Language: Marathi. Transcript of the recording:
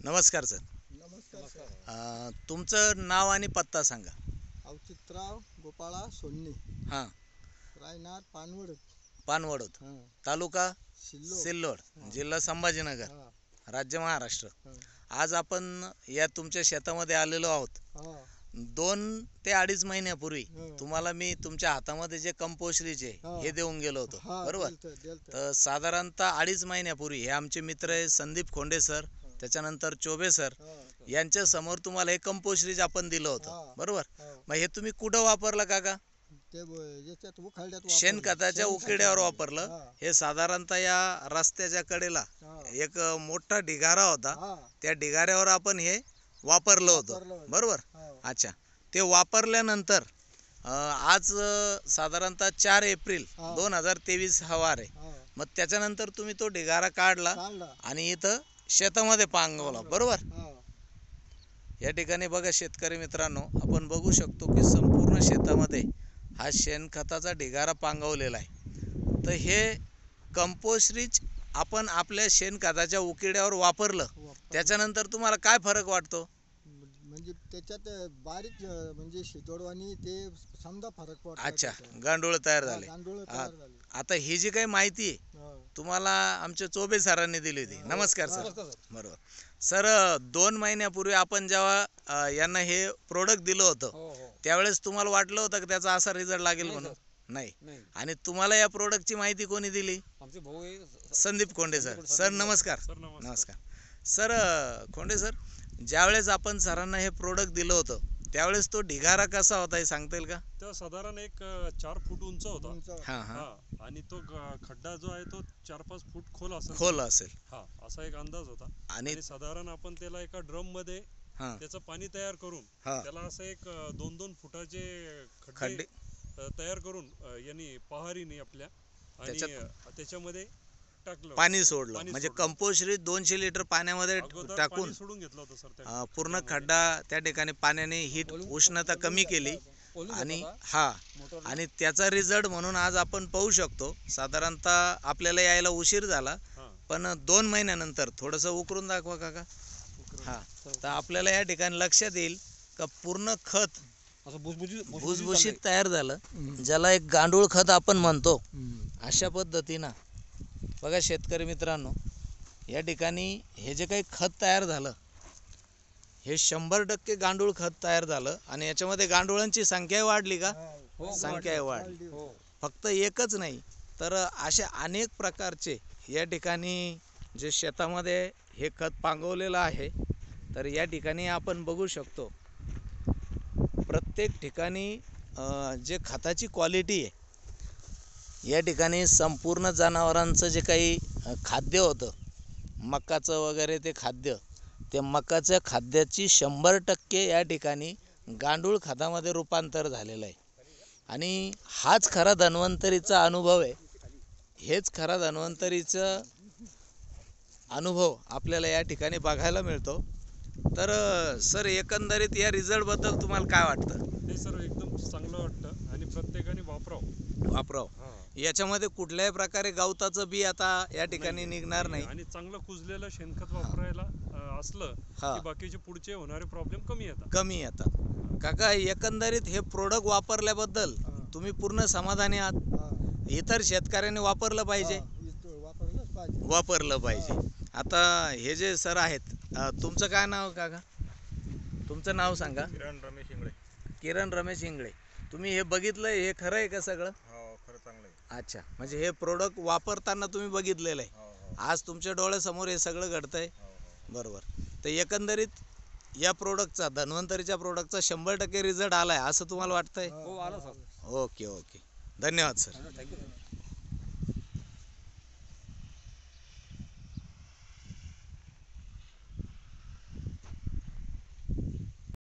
नमस्कार सर. नमस्कार सर. तुमचं नाव आणि पत्ता सांगा. अवचितराव गोपाळा सोन्ने, हां. रायनार पानवड, पानवडोद, हां, तालुका सिल्लोड, सिल्लोड, हां, जिल्हा संभाजीनगर, हां, राज्य महाराष्ट्र. हां, आज आपण या तुमच्या शेतामध्ये आलेलो आहोत. हां, 2 ते 2.5 महिन्यापूर्वी हां, तुम्हाला मी तुमच्या हातामध्ये जे कंपोस्टरीचे हां, हे देऊन गेलो होतो, हां, बरोबर. दिलतं. तर साधारणतः 2.5 महिन्यापूर्वी हे आमचे मित्र आहे संदीप खोंडे सर, त्याच्यानंतर चोबे सर, हां, यांच्या समोर तुम्हाला हे कंपोस्टरीज आपण दिलं होतं, हां, बरोबर. हां. मग हे तुम्ही कुठं वापरलं काका? ते याच्यात उखाड्यात वापरलं. शेणखताच्या उकिड्यावर वापरलं. हां, हे साधारणतः या रस्त्याच्या कडेला हां, एक मोठा ढिगारा होता, हां, त्या ढिगाऱ्यावर आपण हे वापरलं वापरलं होतं, होतं. बरोबर. हां, अच्छा, ते वापरल्यानंतर आज साधारणतः 4 एप्रिल हां, 2023 हा वार आहे. हां, मग त्याच्यानंतर तुम्ही तो ढिगारा काढला काढला. आणि इथं शेतामध्ये पांगवला, बरोबर. हां, या ठिकाणी बघा शेतकरी मित्रांनो, आपण बघू शकतो की संपूर्ण शेतामध्ये हा शेणखताचा ढिगारा पांगवलेला आहे. तर हे कंपोस्टरीज आपण आपल्या शेणखताच्या उकिड्यावर वापरलं, त्याच्यानंतर तुम्हाला काय फरक वाटतो? म्हणजे त्याच्यात बारीक म्हणजे शितोडवानी ते समजा फरक पडतो. अच्छा, गांडूळ तयार झाले. गांडूळ आ- तयार झाले. आता ही जी काही माहिती आहे हां, तुम्हाला आमच्या चोबे सरांनी दिली होती. नमस्कार सर. बरोबर सर. 2 महिन्यापूर्वी आपण जेव्हा यांना हे प्रोडक्ट दिलं होतं, त्यावेळेस तुम्हाला वाटलं होतं की त्याचा असा रिझल्ट लागेल म्हणून? नाही. आणि तुम्हाला या प्रोडक्टची माहिती कोणी दिली? आमचे भाऊ आहे संदीप खोंडे सर. सर नमस्कार. सर. नमस्कार. नमस्कार सर. खोंडे सर, ज्यावेळेस आपण सरांना हे प्रोडक्ट दिलं होतं त्यावेळेस तो ढिगारा कसा होता हे सांगता येईल का? तो साधारण एक 4 फूट उंच होता. उंच. हां हां. हा, आणि तो खड्डा जो आहे तो 4-5 फूट खोल असेल. खोल असेल. हा, असा एक अंदाज होता. आणि आणि साधारण आपण त्याला एका ड्रम मध्ये हां त्याचं पाणी तयार करून हां त्याला असं एक 2-2 फुटाचे खड्डे खड्डे तयार करून यांनी पहारीने आपल्या आणि त्याच्यामध्ये टाकलं, पाणी सोडलं. म्हणजे कंपोस्टरीज 200 लिटर पाण्यामध्ये अगोदर टाकून पाणी सोडून घेतलं होतं सर त्या पूर्ण खड्डा त्या ठिकाणी पाण्याने हीट उष्णता कमी केली आणि आणि त्याचा रिझल्ट म्हणून आज आपण पाहू शकतो. साधारणतः आपल्याला यायला उशीर झाला, हा. पण 2 महिन्यानंतर थोडंसं उकरून दाखवा काका. हां. तर आपल्याला या ठिकाणी लक्षात येईल का पूर्ण खत असं भुसभुशीत तयार झालं, ज्याला एक गांडूळ खत आपण म्हणतो. अशा पद्धतीनं बघा शेतकरी मित्रांनो, या ठिकाणी हे जे काही खत तयार झालं हे 100% गांडूळ खत तयार झालं. आणि याच्यामध्ये गांडुळांची संख्या वाढली का? संख्या वाढली. फक्त एकच नाही तर अशा अनेक प्रकारचे या ठिकाणी जे शेतामध्ये हे खत पांगवलेलं आहे. तर या ठिकाणी आपण बघू शकतो प्रत्येक ठिकाणी जे खताची क्वालिटी आहे, या ठिकाणी संपूर्ण जनावरांचं जे काही खाद्य होतं, मकाचं वगैरे ते खाद्य, ते मकाच्या खाद्याची 100% या ठिकाणी गांडूळ खतामध्ये रूपांतर झालेलं आहे. आणि हाच खरा धन्वंतरीचा अनुभव आहे. हेच खरा धन्वंतरीचा अनुभव आपल्याला या ठिकाणी बघायला मिळतो. तर सर एकंदरीत या रिझल्टबद्दल तुम्हाला काय वाटतं? हे सर एकदम चांगलं वाटतं आणि प्रत्येकाने वापराव. याच्यामध्ये कुठल्याही प्रकारे गवताचं बी आता या ठिकाणी निघणार नाही. आणि चांगलं कुजलेलं शेणखत वापरायला असलं की बाकीचे पुढचे होणारे प्रॉब्लेम कमी येतात. काका एकंदरीत हे प्रोडक्ट वापरल्याबद्दल तुम्ही पूर्ण समाधानी आहात? इतर शेतकऱ्यांनी वापरलं पाहिजे. वापरलं पाहिजे. आता हे जे सर आहेत, तुमचं काय नाव काका? तुमचं नाव सांगा. किरण रमेश इंगळे. किरण रमेश इंगळे. तुम्ही हे बघितलं, हे खरं आहे का सगळं? हो, खरं चांगलं आहे. अच्छा, म्हणजे हे प्रोडक्ट वापरताना तुम्ही बघितलेलं आहे. आज तुमच्या डोळ्यासमोर हे सगळं घडतंय, बरोबर. तर एकंदरीत या प्रोडक्टचा, धन्वंतरीच्या प्रोडक्टचा 100% रिझल्ट आलाय असं तुम्हाला वाटतंय? हो, आला सर. ओके. धन्यवाद सर. थँक्यू.